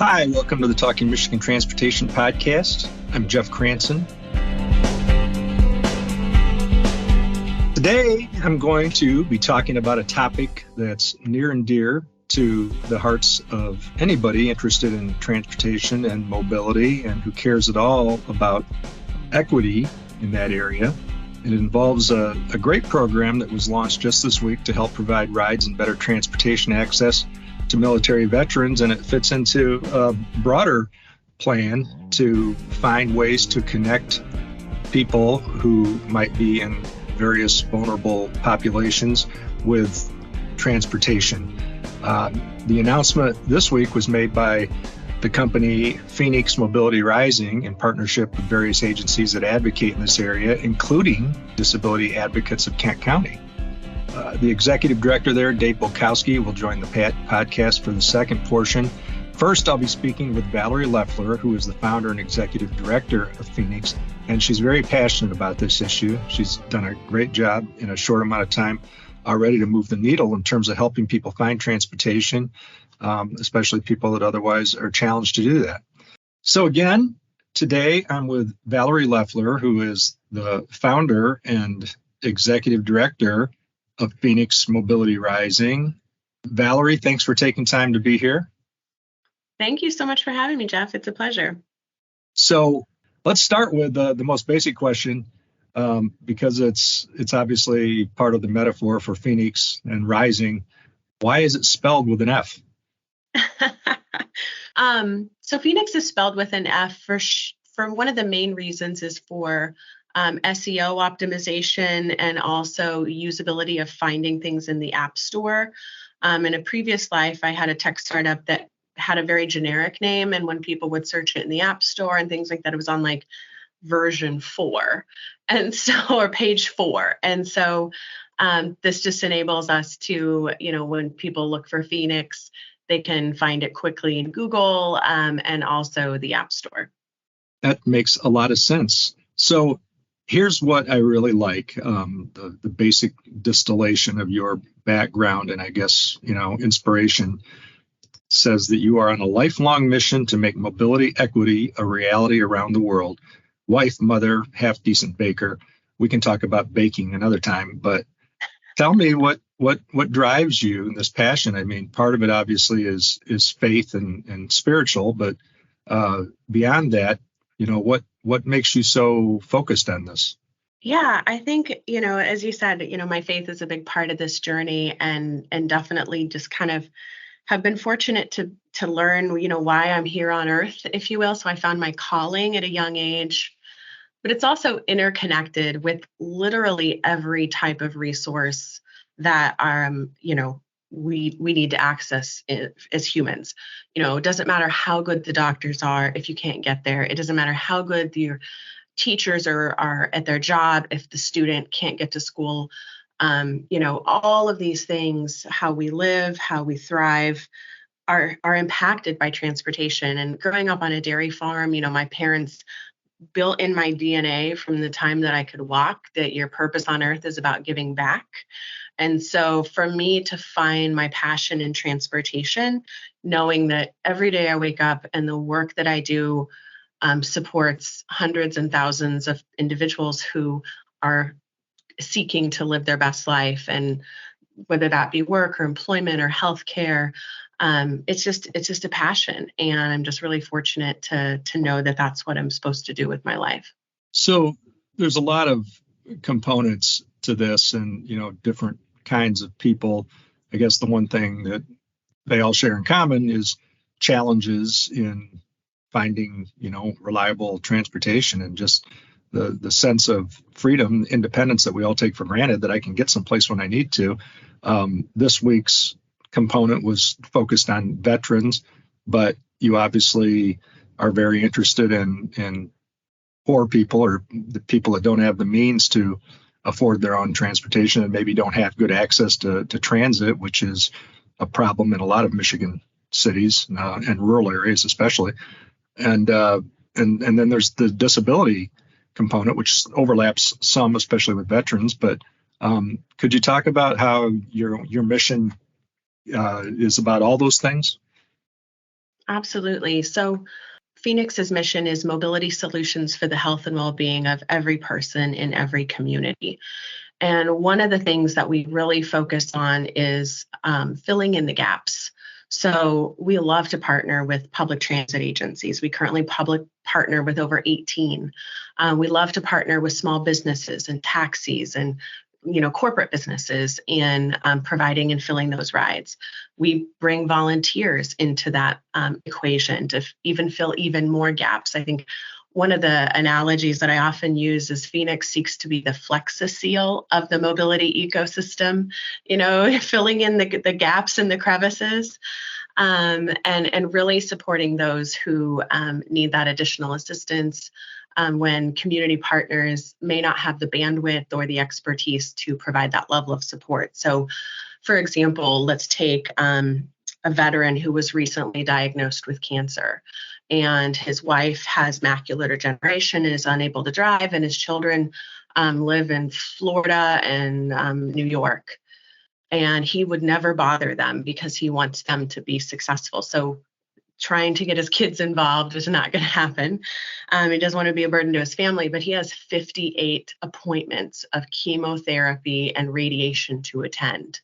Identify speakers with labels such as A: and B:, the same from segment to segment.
A: Hi, welcome to the Talking Michigan Transportation Podcast. I'm Jeff Cranston. Today, I'm going to be talking about a topic that's near and dear to the hearts of anybody interested in transportation and mobility and who cares at all about equity in that area. It involves a great program that was launched just this week to help provide rides and better transportation access to military veterans, and it fits into a broader plan to find ways to connect people who might be in various vulnerable populations with transportation. The announcement this week was made by the company Feonix Mobility Rising in partnership with various agencies that advocate in this area, including Disability Advocates of Kent County. The executive director there, Dave Bulkowski, will join the podcast for the second portion. First, I'll be speaking with Valerie Lefler, who is the founder and executive director of Feonix, and she's very passionate about this issue. She's done a great job in a short amount of time already to move the needle in terms of helping people find transportation, especially people that otherwise are challenged to do that. So again, today I'm with Valerie Lefler, who is the founder and executive director of Feonix Mobility Rising. Valerie, thanks for taking time to be here.
B: Thank you so much for having me, Jeff. It's a pleasure.
A: So let's start with the most basic question, because it's obviously part of the metaphor for Feonix and Rising. Why is it spelled with an F?
B: So Feonix is spelled with an F for one of the main reasons is for SEO optimization and also usability of finding things in the App Store. In a previous life, I had a tech startup that had a very generic name, and when people would search it in the App Store and things like that, it was on like version 4, and so or page 4. And so this just enables us to, when people look for Feonix, they can find it quickly in Google and also the App Store.
A: That makes a lot of sense. So here's what I really like, the basic distillation of your background and I guess, inspiration says that you are on a lifelong mission to make mobility equity a reality around the world. Wife, mother, half-decent baker. We can talk about baking another time, but tell me what drives you in this passion. I mean, part of it obviously is faith and spiritual, but beyond that, what makes you so focused on this?
B: Yeah, I think, as you said, my faith is a big part of this journey and definitely just kind of have been fortunate to learn, why I'm here on earth, if you will. So I found my calling at a young age, but it's also interconnected with literally every type of resource that we need to access as humans. It doesn't matter how good the doctors are if you can't get there. It doesn't matter how good your teachers are at their job if the student can't get to school. All of these things, how we live, how we thrive, are impacted by transportation. And growing up on a dairy farm, my parents built in my DNA from the time that I could walk that your purpose on earth is about giving back. And so for me to find my passion in transportation, knowing that every day I wake up and the work that I do supports hundreds and thousands of individuals who are seeking to live their best life, and whether that be work or employment or healthcare, it's just a passion. And I'm just really fortunate to know that that's what I'm supposed to do with my life.
A: So there's a lot of components to this and, different kinds of people. I guess the one thing that they all share in common is challenges in finding, reliable transportation and just the sense of freedom, independence that we all take for granted, that I can get someplace when I need to. This week's component was focused on veterans, but you obviously are very interested in poor people or the people that don't have the means to afford their own transportation and maybe don't have good access to transit, which is a problem in a lot of Michigan cities and rural areas especially. And then there's the disability component, which overlaps some, especially with veterans. But could you talk about how your mission is about all those things?
B: Absolutely. So Feonix's mission is mobility solutions for the health and well-being of every person in every community. And one of the things that we really focus on is filling in the gaps. So we love to partner with public transit agencies. We currently public partner with over 18. We love to partner with small businesses and taxis and corporate businesses in providing and filling those rides. We bring volunteers into that equation to even fill even more gaps. I think one of the analogies that I often use is Feonix seeks to be the Flexi-Seal of the mobility ecosystem, filling in the gaps and the crevices, and really supporting those who need that additional assistance when community partners may not have the bandwidth or the expertise to provide that level of support. So, for example, let's take a veteran who was recently diagnosed with cancer, and his wife has macular degeneration and is unable to drive, and his children live in Florida and New York. And he would never bother them because he wants them to be successful. So trying to get his kids involved is not going to happen. He doesn't want to be a burden to his family, but he has 58 appointments of chemotherapy and radiation to attend.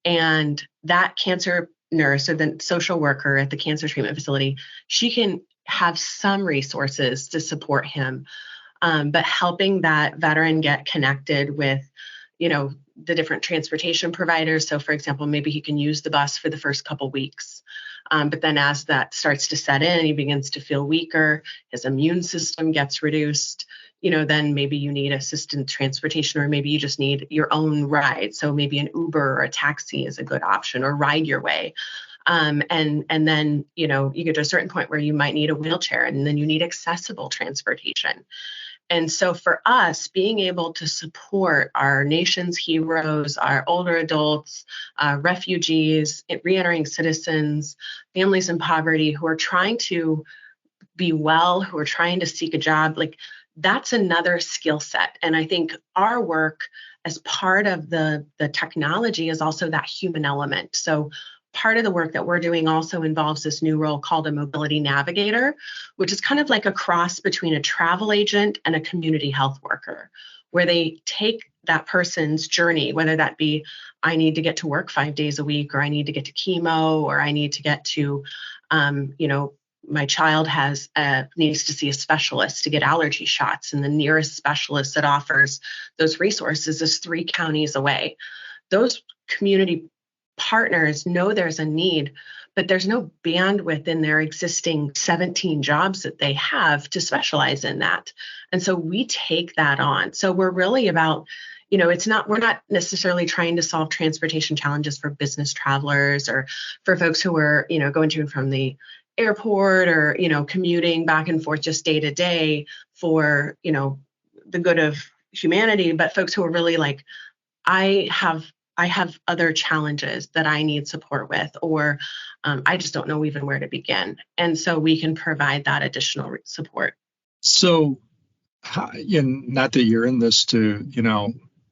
B: And that cancer nurse or the social worker at the cancer treatment facility, she can have some resources to support him, but helping that veteran get connected with, the different transportation providers. So, for example, maybe he can use the bus for the first couple weeks. But then as that starts to set in, he begins to feel weaker, his immune system gets reduced, then maybe you need assisted transportation, or maybe you just need your own ride. So maybe an Uber or a taxi is a good option, or ride your way. And then, you get to a certain point where you might need a wheelchair, and then you need accessible transportation. And so for us, being able to support our nation's heroes, our older adults, refugees, reentering citizens, families in poverty who are trying to be well, who are trying to seek a job, like that's another skill set. And I think our work as part of the technology is also that human element. So part of the work that we're doing also involves this new role called a mobility navigator, which is kind of like a cross between a travel agent and a community health worker, where they take that person's journey, whether that be, I need to get to work 5 days a week, or I need to get to chemo, or I need to get to, my child needs to see a specialist to get allergy shots, and the nearest specialist that offers those resources is 3 counties away. Those community partners know there's a need, but there's no bandwidth in their existing 17 jobs that they have to specialize in that. And so we take that on. So we're really about, we're not necessarily trying to solve transportation challenges for business travelers or for folks who are, going to and from the airport, or, commuting back and forth just day to day for, the good of humanity, but folks who are really like, I have other challenges that I need support with, or I just don't know even where to begin. And so we can provide that additional support.
A: So, not that you're in this to,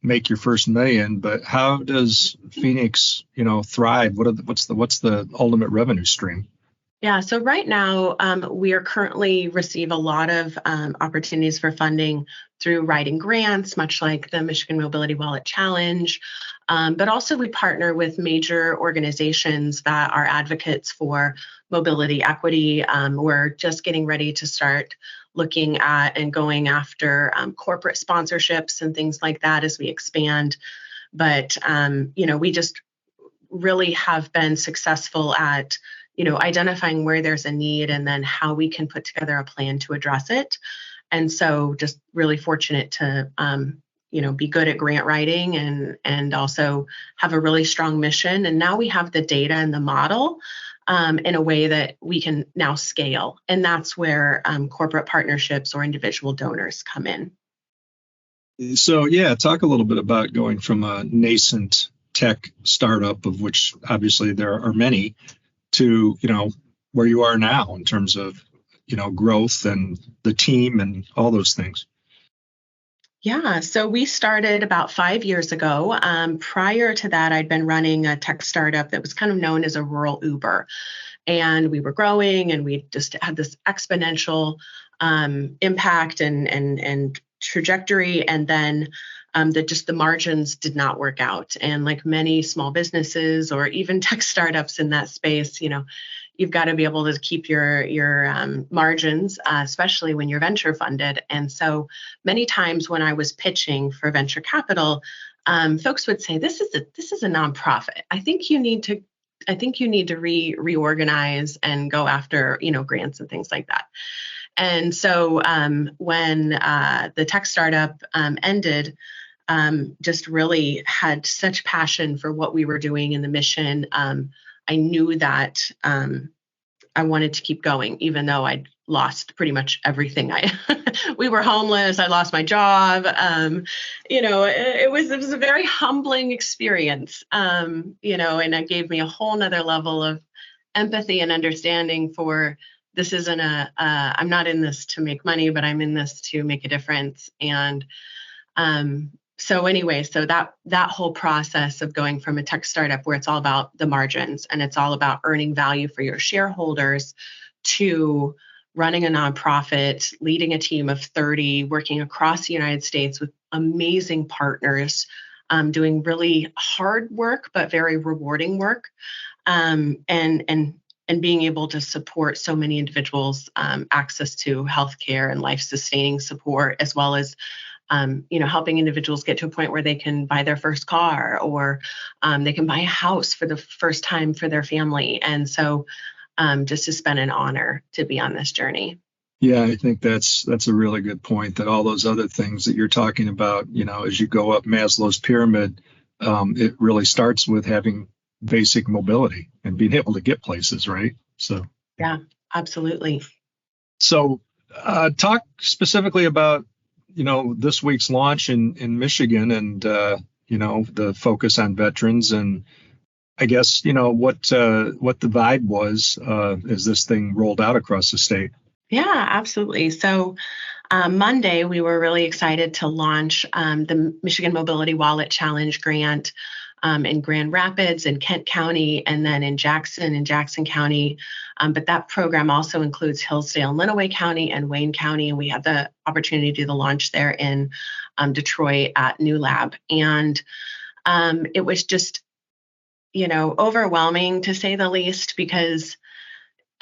A: make your first million, but how does Feonix, thrive? What's the ultimate revenue stream?
B: Yeah, so right now we are currently receive a lot of opportunities for funding through writing grants, much like the Michigan Mobility Wallet Challenge. But also we partner with major organizations that are advocates for mobility equity. We're just getting ready to start looking at and going after corporate sponsorships and things like that as we expand. But, we just really have been successful at identifying where there's a need and then how we can put together a plan to address it. And so just really fortunate to, be good at grant writing and also have a really strong mission. And now we have the data and the model in a way that we can now scale. And that's where corporate partnerships or individual donors come in.
A: So, talk a little bit about going from a nascent tech startup, of which obviously there are many, to, where you are now in terms of, growth and the team and all those things.
B: Yeah, so we started about 5 years ago. Prior to that, I'd been running a tech startup that was kind of known as a rural Uber. and we were growing, and we just had this exponential impact and trajectory. And then the margins did not work out. And like many small businesses or even tech startups in that space, you've got to be able to keep your margins, especially when you're venture funded. And so many times when I was pitching for venture capital, folks would say, "This is a nonprofit. I think you need to reorganize and go after grants and things like that." And so when the tech startup ended, just really had such passion for what we were doing in the mission. I knew that I wanted to keep going, even though I'd lost pretty much everything. We were homeless. I lost my job. It was a very humbling experience. And it gave me a whole nother level of empathy and understanding for this isn't I'm not in this to make money, but I'm in this to make a difference. And so that whole process of going from a tech startup where it's all about the margins and it's all about earning value for your shareholders to running a nonprofit, leading a team of 30, working across the United States with amazing partners, doing really hard work, but very rewarding work, and being able to support so many individuals, access to healthcare and life-sustaining support, as well as helping individuals get to a point where they can buy their first car or they can buy a house for the first time for their family. And so just has been an honor to be on this journey.
A: Yeah, I think that's a really good point, that all those other things that you're talking about, as you go up Maslow's pyramid, it really starts with having basic mobility and being able to get places, right? So
B: yeah, absolutely.
A: So talk specifically about this week's launch in Michigan and the focus on veterans, and I guess what the vibe was as this thing rolled out across the state.
B: Yeah, absolutely. So Monday we were really excited to launch the Michigan Mobility Wallet Challenge grant in Grand Rapids and Kent County, and then in Jackson County. But that program also includes Hillsdale and Lenawee County and Wayne County. And we had the opportunity to do the launch there in Detroit at New Lab. And it was just, overwhelming to say the least, because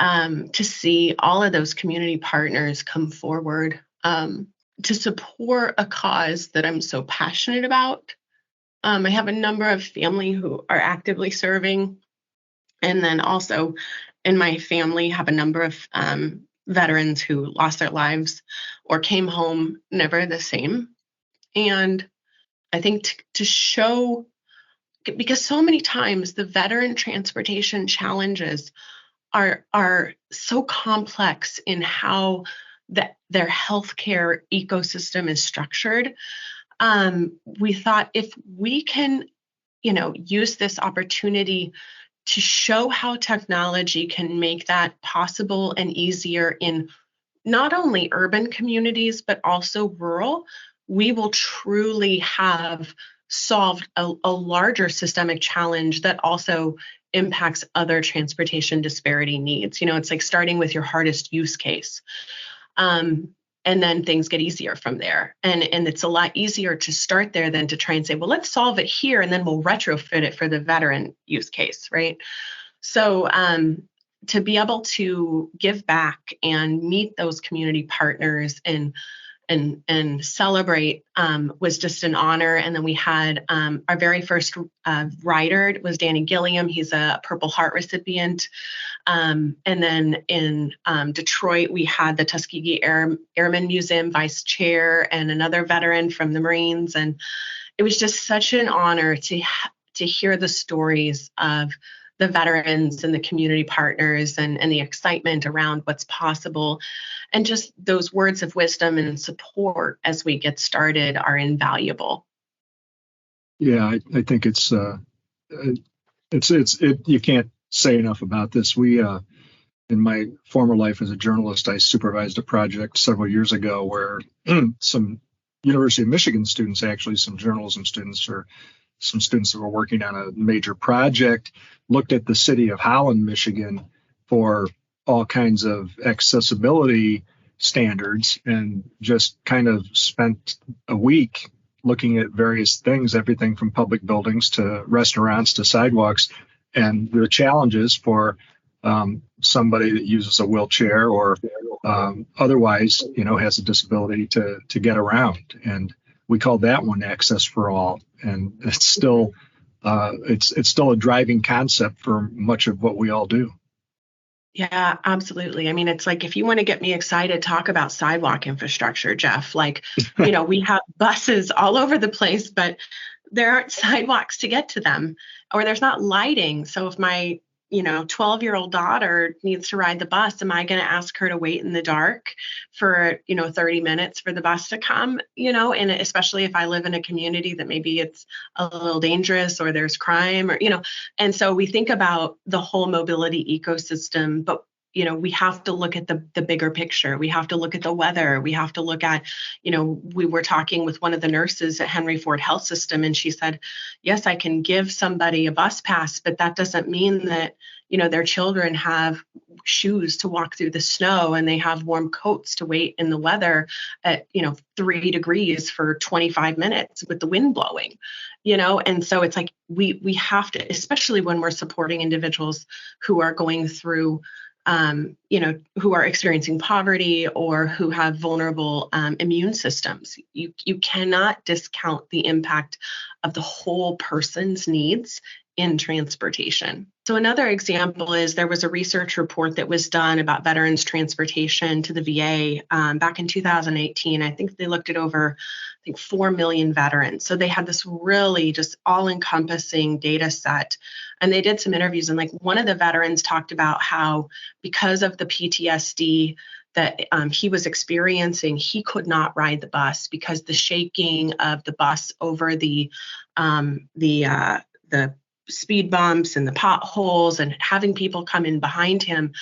B: to see all of those community partners come forward to support a cause that I'm so passionate about. I have a number of family who are actively serving, and then also in my family have a number of veterans who lost their lives or came home never the same. And I think to show, because so many times the veteran transportation challenges are so complex in how their healthcare ecosystem is structured. We thought if we can, use this opportunity to show how technology can make that possible and easier in not only urban communities, but also rural, we will truly have solved a larger systemic challenge that also impacts other transportation disparity needs. It's like starting with your hardest use case. And then things get easier from there. And it's a lot easier to start there than to try and say, well, let's solve it here, and then we'll retrofit it for the veteran use case, right? So to be able to give back and meet those community partners and celebrate was just an honor. And then we had our very first rider was Danny Gilliam. He's a Purple Heart recipient. And then in Detroit, we had the Tuskegee Airmen Museum vice chair and another veteran from the Marines. And it was just such an honor to hear the stories of the veterans and the community partners and the excitement around what's possible. And just those words of wisdom and support as we get started are invaluable.
A: Yeah, I think it's you can't say enough about this. We, in my former life as a journalist, I supervised a project several years ago where some University of Michigan students, actually some journalism students or some students that were working on a major project, looked at the city of Holland, Michigan, for all kinds of accessibility standards and just kind of spent a week looking at various things, everything from public buildings to restaurants to sidewalks, and the challenges for somebody that uses a wheelchair or otherwise, has a disability to get around. And we call that one Access for All. And it's still it's still a driving concept for much of what we all do.
B: Yeah, absolutely. I mean, it's like if you want to get me excited, talk about sidewalk infrastructure, Jeff. Like, we have buses all over the place, but there aren't sidewalks to get to them, or there's not lighting. So if my 12-year-old daughter needs to ride the bus, am I going to ask her to wait in the dark for 30 minutes for the bus to come? And especially if I live in a community that maybe it's a little dangerous or there's crime, or and so we think about the whole mobility ecosystem, but we have to look at the bigger picture. We have to look at the weather. We have to look at, we were talking with one of the nurses at Henry Ford Health System, and she said, yes, I can give somebody a bus pass, but that doesn't mean that, their children have shoes to walk through the snow and they have warm coats to wait in the weather at, 3 degrees for 25 minutes with the wind blowing, and so it's like we have to, especially when we're supporting individuals who are going through who are experiencing poverty or who have vulnerable immune systems. You cannot discount the impact of the whole person's needs in transportation. So another example is there was a research report that was done about veterans' transportation to the VA back in 2018. I think they looked at over 4 million veterans. So they had this really just all-encompassing data set. And they did some interviews, and one of the veterans talked about how because of the PTSD that he was experiencing, he could not ride the bus because the shaking of the bus over the speed bumps and the potholes and having people come in behind him,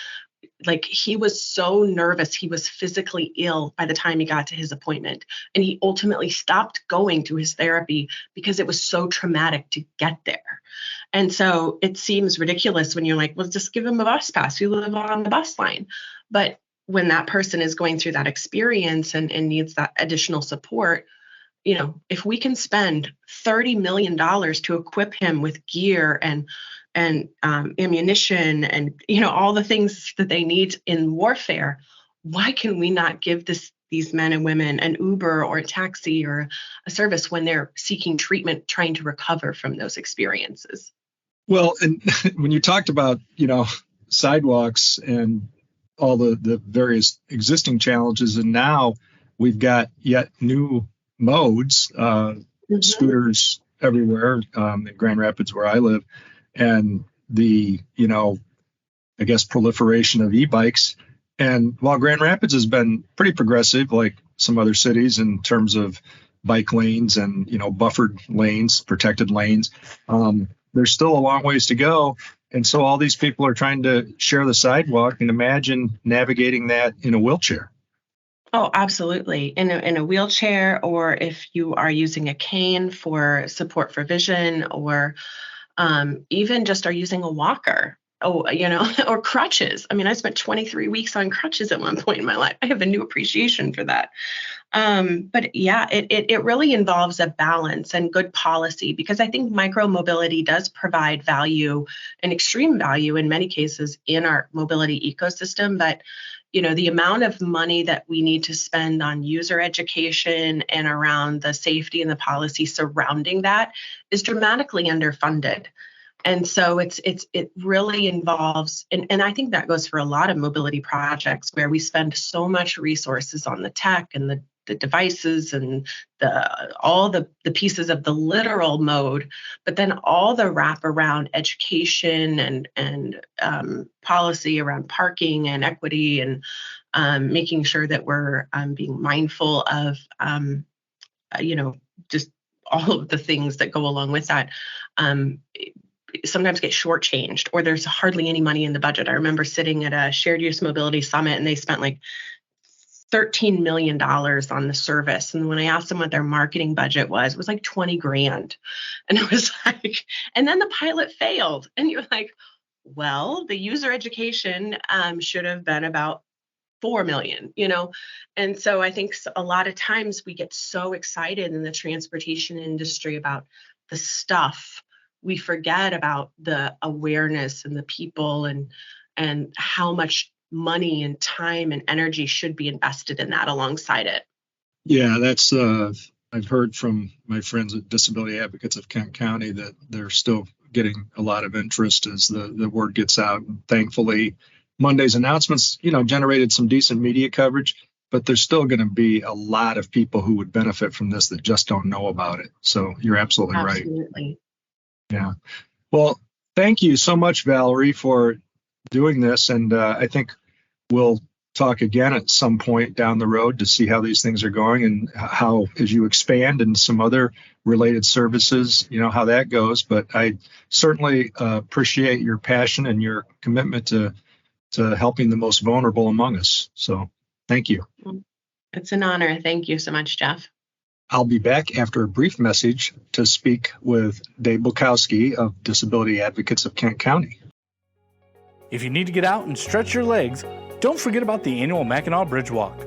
B: he was so nervous. He was physically ill by the time he got to his appointment. And he ultimately stopped going to his therapy because it was so traumatic to get there. And so it seems ridiculous when you're like, well, just give him a bus pass. You live on the bus line. But when that person is going through that experience and needs that additional support, if we can spend $30 million to equip him with gear and ammunition and, all the things that they need in warfare, why can we not give these men and women an Uber or a taxi or a service when they're seeking treatment, trying to recover from those experiences?
A: Well, and when you talked about, sidewalks and all the various existing challenges, and now we've got yet new modes, scooters everywhere in Grand Rapids where I live, and the, I guess, proliferation of e-bikes. And while Grand Rapids has been pretty progressive, like some other cities in terms of bike lanes and, buffered lanes, protected lanes, there's still a long ways to go. And so all these people are trying to share the sidewalk, and imagine navigating that in a wheelchair.
B: Oh, absolutely. In a wheelchair, or if you are using a cane for support for vision, or even just are using a walker, or crutches. I mean, I spent 23 weeks on crutches at one point in my life. I have a new appreciation for that. But yeah, it really involves a balance and good policy, because I think micromobility does provide value and extreme value in many cases in our mobility ecosystem. But the amount of money that we need to spend on user education and around the safety and the policy surrounding that is dramatically underfunded. And so it really involves, and I think that goes for a lot of mobility projects where we spend so much resources on the tech and the devices and all the pieces of the literal mode, but then all the wraparound education and policy around parking and equity and making sure that we're being mindful of just all of the things that go along with that. Sometimes get shortchanged, or there's hardly any money in the budget. I remember sitting at a shared use mobility summit, and they spent $13 million on the service. And when I asked them what their marketing budget was, it was like 20 grand. And it was like, and then the pilot failed. And you're like, well, the user education should have been about 4 million, you know? And so I think a lot of times we get so excited in the transportation industry about the stuff, we forget about the awareness and the people and how much money and time and energy should be invested in that alongside it.
A: Yeah, that's I've heard from my friends at Disability Advocates of Kent County that they're still getting a lot of interest as the word gets out. And thankfully, Monday's announcements, generated some decent media coverage, but there's still going to be a lot of people who would benefit from this that just don't know about it. So you're absolutely right.
B: Absolutely.
A: Yeah. Well, thank you so much, Valerie, for doing this. And I think we'll talk again at some point down the road to see how these things are going and how, as you expand and some other related services, how that goes. But I certainly appreciate your passion and your commitment to helping the most vulnerable among us. So thank you.
B: It's an honor. Thank you so much, Jeff.
A: I'll be back after a brief message to speak with Dave Bulkowski of Disability Advocates of Kent County.
C: If you need to get out and stretch your legs, don't forget about the annual Mackinac Bridge Walk.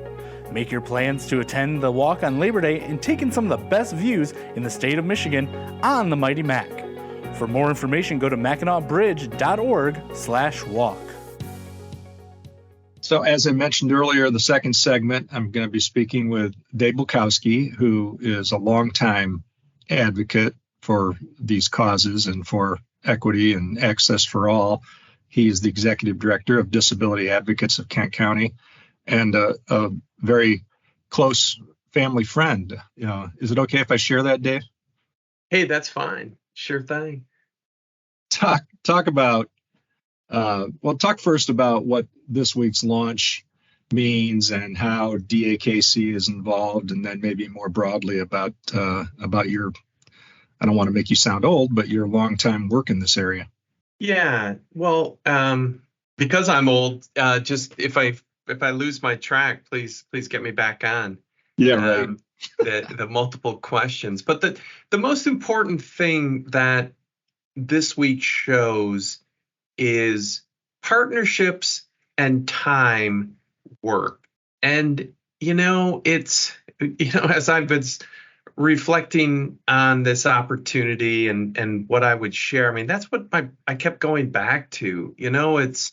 C: Make your plans to attend the walk on Labor Day and take in some of the best views in the state of Michigan on the Mighty Mac. For more information, go to MackinacBridge.org/walk.
A: So as I mentioned earlier, the second segment, I'm going to be speaking with Dave Bulkowski, who is a longtime advocate for these causes and for equity and access for all. He is the executive director of Disability Advocates of Kent County and a very close family friend. Is it okay if I share that, Dave?
D: Hey, that's fine. Sure thing.
A: Talk about talk first about what this week's launch means and how DAKC is involved, and then maybe more broadly about your, I don't want to make you sound old, but your longtime work in this area.
D: Yeah, well, because I'm old, just if I lose my track, please get me back on.
A: Yeah, right.
D: The multiple questions, but the most important thing that this week shows is partnerships and time work. And, it's, as I've been reflecting on this opportunity and what I would share, I mean, that's what I kept going back to. It's,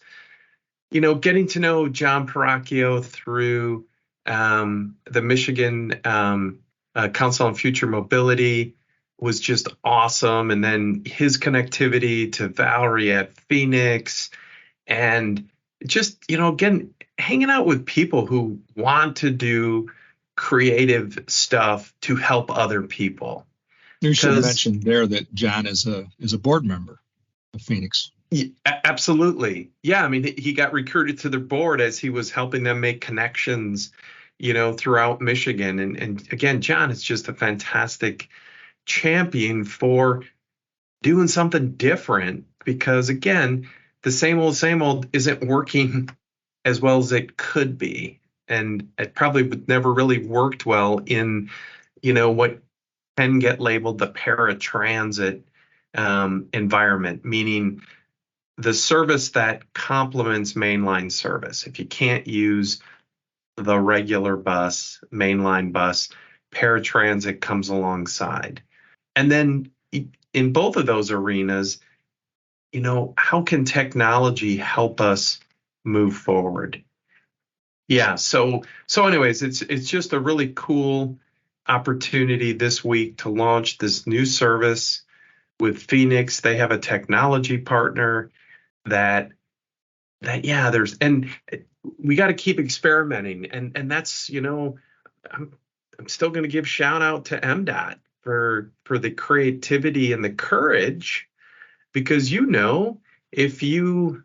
D: getting to know John Paracchio through the Michigan Council on Future Mobility was just awesome. And then his connectivity to Valerie at Feonix, and just, again, hanging out with people who want to do creative stuff to help other people.
A: You should mention there that John is a board member of Feonix.
D: Yeah, absolutely. Yeah. I mean, he got recruited to the board as he was helping them make connections, throughout Michigan. And again, John is just a fantastic champion for doing something different, because again, the same old isn't working as well as it could be, and it probably would never really worked well in what can get labeled the paratransit environment, meaning the service that complements mainline service. If you can't use the regular bus, mainline bus, paratransit comes alongside. And then in both of those arenas, how can technology help us move forward? Yeah. So anyways, it's just a really cool opportunity this week to launch this new service with Feonix. They have a technology partner that and we got to keep experimenting. And that's, I'm still going to give shout out to MDOT for the creativity and the courage, because if you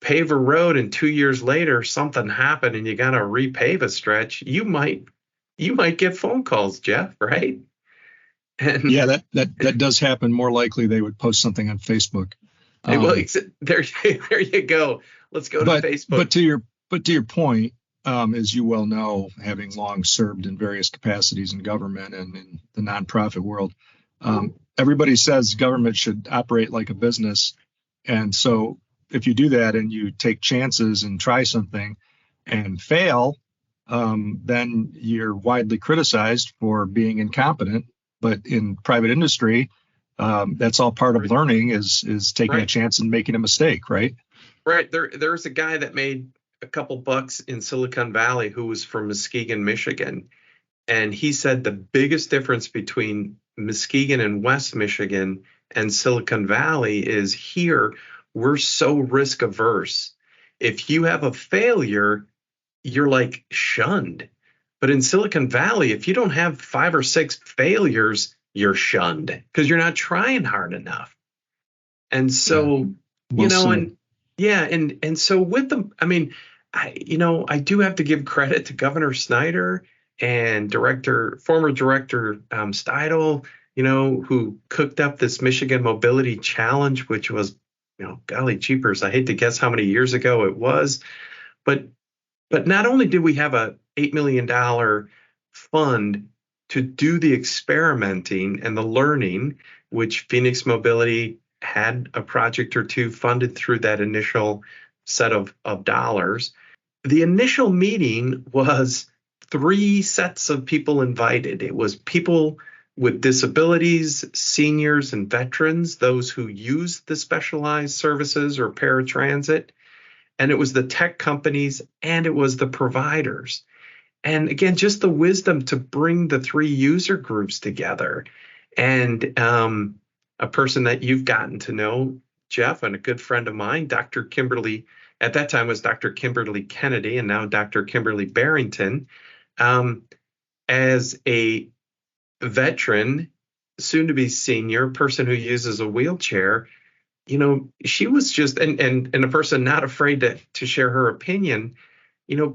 D: pave a road and 2 years later something happened and you got to repave a stretch, you might get phone calls, Jeff, right? And
A: yeah, that does happen. More likely they would post something on Facebook.
D: Well, there you go. Let's go to Facebook.
A: But to your point, as you well know, having long served in various capacities in government and in the nonprofit world, everybody says government should operate like a business. And so if you do that and you take chances and try something and fail, then you're widely criticized for being incompetent. But in private industry, that's all part of learning is taking a chance and making a mistake, right?
D: Right. There's a guy that made a couple bucks in Silicon Valley who was from Muskegon, Michigan. And he said the biggest difference between Muskegon and West Michigan and Silicon Valley is here, we're so risk averse. If you have a failure, you're like shunned. But in Silicon Valley, if you don't have 5 or 6 failures, you're shunned because you're not trying hard enough. And so, and so with them, I mean, I do have to give credit to Governor Snyder and former director Steidel, who cooked up this Michigan Mobility Challenge, which was, golly jeepers, I hate to guess how many years ago it was, but not only did we have a $8 million fund to do the experimenting and the learning, which Feonix Mobility had a project or two funded through that initial set of dollars. The initial meeting was 3 sets of people invited. It was people with disabilities, seniors and veterans, those who use the specialized services or paratransit. And it was the tech companies and it was the providers. And again, just the wisdom to bring the 3 user groups together. And a person that you've gotten to know, Jeff, and a good friend of mine, Dr. Kimberly, at that time was Dr. Kimberly Kennedy and now Dr. Kimberly Barrington, as a veteran, soon to be senior, person who uses a wheelchair. She was just, and a person not afraid to share her opinion.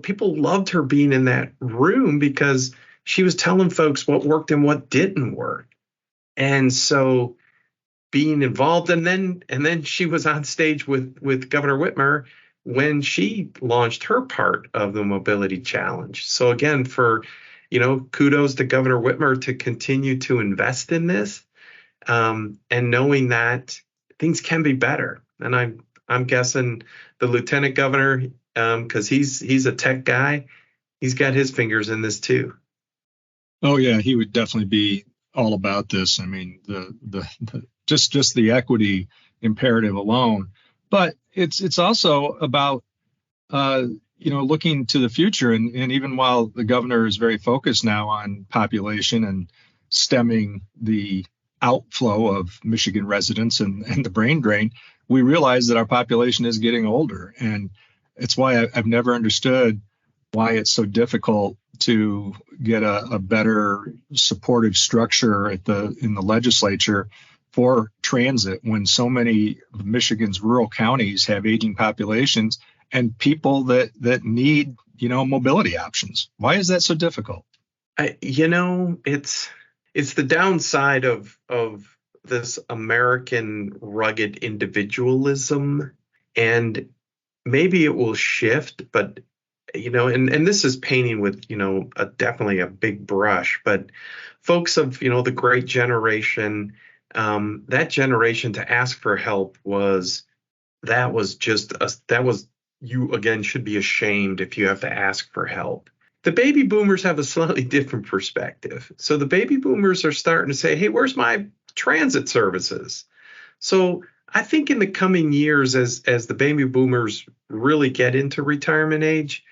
D: People loved her being in that room because she was telling folks what worked and what didn't work. And so being involved, and then she was on stage with Governor Whitmer when she launched her part of the mobility challenge. So again, kudos to Governor Whitmer to continue to invest in this, and knowing that things can be better. And I'm guessing the lieutenant governor, because he's a tech guy, he's got his fingers in this too.
A: Oh yeah, he would definitely be all about this. I mean, the just the equity imperative alone, but it's also about looking to the future. And even while the governor is very focused now on population and stemming the outflow of Michigan residents and the brain drain, we realize that our population is getting older. And it's why I've never understood why it's so difficult to get a better supportive structure in the legislature for transit when so many of Michigan's rural counties have aging populations and people that need, mobility options. Why is that so difficult?
D: It's the downside of this American rugged individualism, and maybe it will shift, but and this is painting with definitely a big brush, but folks of the great generation, that generation to ask for help you again should be ashamed if you have to ask for help. The baby boomers have a slightly different perspective. So the baby boomers are starting to say, hey, where's my transit services? So I think in the coming years, as the baby boomers really get into retirement age,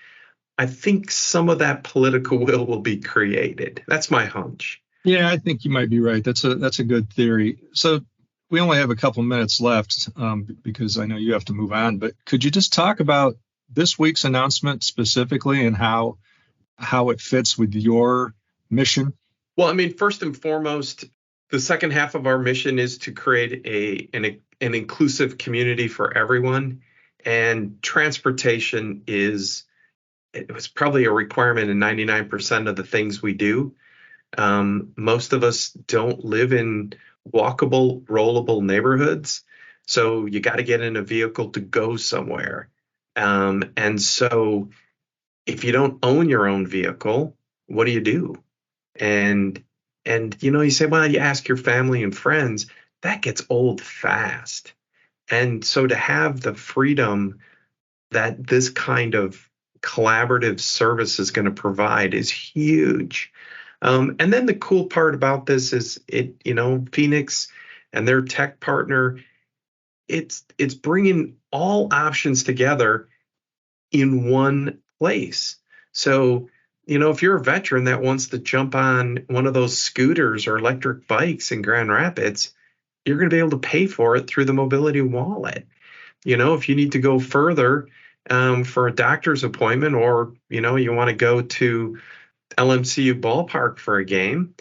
D: I think some of that political will be created. That's my hunch.
A: Yeah, I think you might be right. That's a good theory. So we only have a couple minutes left because I know you have to move on. But could you just talk about this week's announcement specifically and how it fits with your mission?
D: Well, I mean, first and foremost, the second half of our mission is to create an inclusive community for everyone. And transportation it was probably a requirement in 99% of the things we do. Most of us don't live in walkable, rollable neighborhoods. So you got to get in a vehicle to go somewhere. And so if you don't own your own vehicle, what do you do? And And, you say, well, you ask your family and friends, that gets old fast. And so to have the freedom that this kind of collaborative service is going to provide is huge. And then the cool part about this is Feonix and their tech partner, it's bringing all options together in one place. So, if you're a veteran that wants to jump on one of those scooters or electric bikes in Grand Rapids, you're going to be able to pay for it through the mobility wallet. If you need to go further for a doctor's appointment, or, you want to go to LMCU ballpark for a game,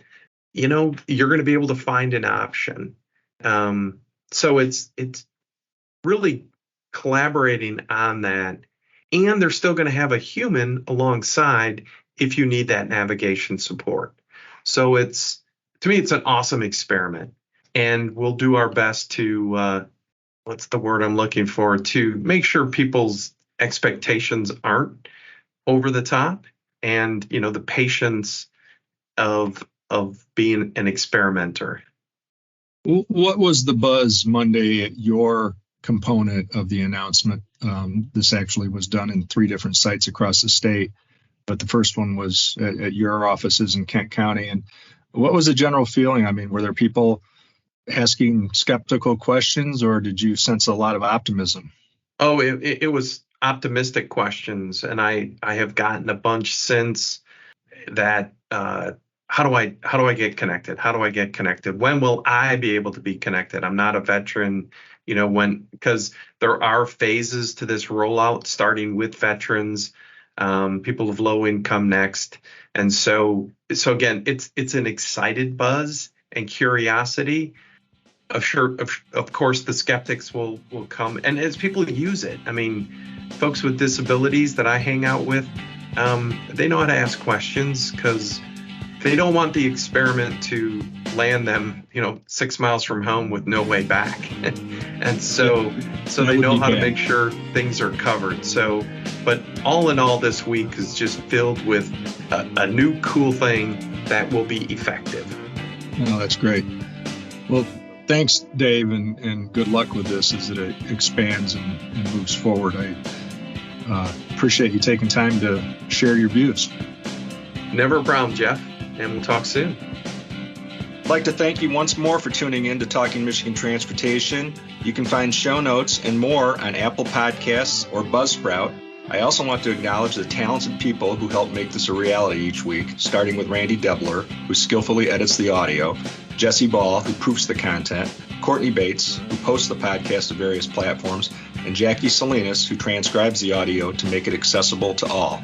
D: you're going to be able to find an option. So it's really collaborating on that. And they're still going to have a human alongside if you need that navigation support. So to me, it's an awesome experiment. And we'll do our best to, what's the word I'm looking for, to make sure people's expectations aren't over the top, and, the patience of being an experimenter.
A: What was the buzz Monday at your component of the announcement? This actually was done in 3 different sites across the state, but the first one was at your offices in Kent County. And what was the general feeling? I mean, were there people asking skeptical questions, or did you sense a lot of optimism?
D: Oh, it was optimistic questions, and I have gotten a bunch since that. How do I get connected? How do I get connected? When will I be able to be connected? I'm not a veteran, because there are phases to this rollout, starting with veterans, people of low income next. And so again, it's an excited buzz and curiosity. Of course, the skeptics will come. And as people use it, I mean, folks with disabilities that I hang out with, they know how to ask questions, because they don't want the experiment to land them, 6 miles from home with no way back. And so they know how to make sure things are covered. So, but all in all, this week is just filled with a new cool thing that will be effective.
A: Oh, that's great. Well, thanks, Dave, and good luck with this as it expands and moves forward. I appreciate you taking time to share your views.
D: Never a problem, Jeff, and we'll talk soon.
A: I'd like to thank you once more for tuning in to Talking Michigan Transportation. You can find show notes and more on Apple Podcasts or Buzzsprout. I also want to acknowledge the talented people who help make this a reality each week, starting with Randy Debler, who skillfully edits the audio, Jesse Ball, who proofs the content, Courtney Bates, who posts the podcast to various platforms, and Jackie Salinas, who transcribes the audio to make it accessible to all.